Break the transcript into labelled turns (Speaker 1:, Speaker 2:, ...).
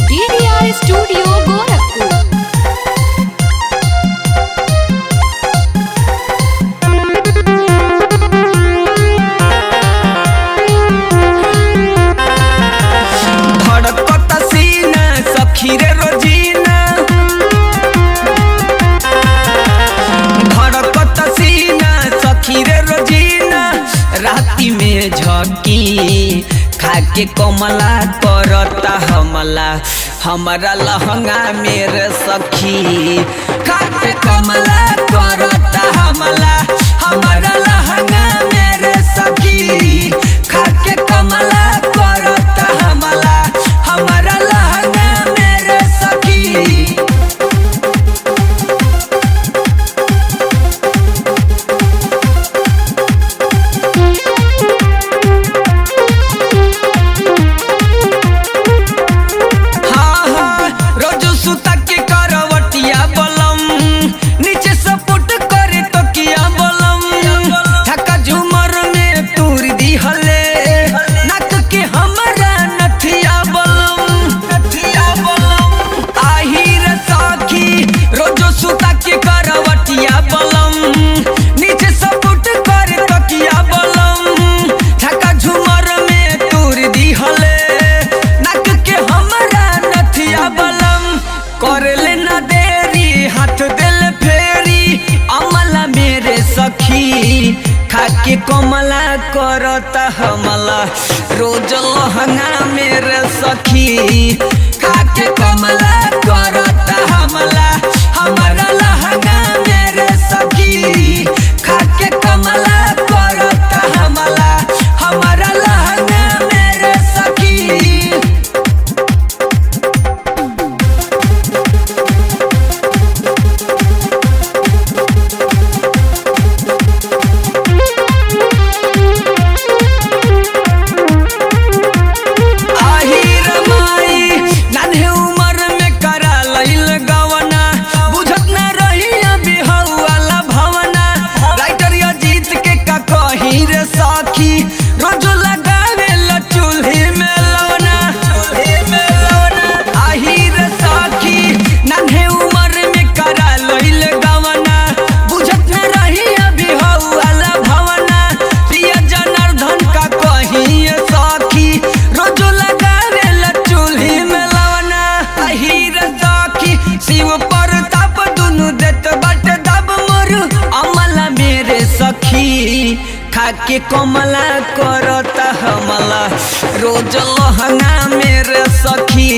Speaker 1: DDR Studio Gorakhpur।
Speaker 2: धड़कता सीना सखी रे रोजीना, धड़कता सीना सखी रे रोजीना। राती में झकी खाके कमला करता हमला, हमारा लहंगा मेरे सखी खाके कमला करता हमला, हमारा लहंगा मेरे सखी खाके कमला करता हमला, हमारा लहंगा मेरे सखी। करले ना देरी हाथ दिल फेरी, अमला मेरे सखी खाके कमला करता हमला, रोज लहंगा मेरे सखी खाके कमला करता हमला, हमारा लहंगा मेरे सखी खाके कमला करता हमला, हमारा लहंगा मेरे सखी। खाके कमला करता हमला, रोज लहंगा मेरे सखी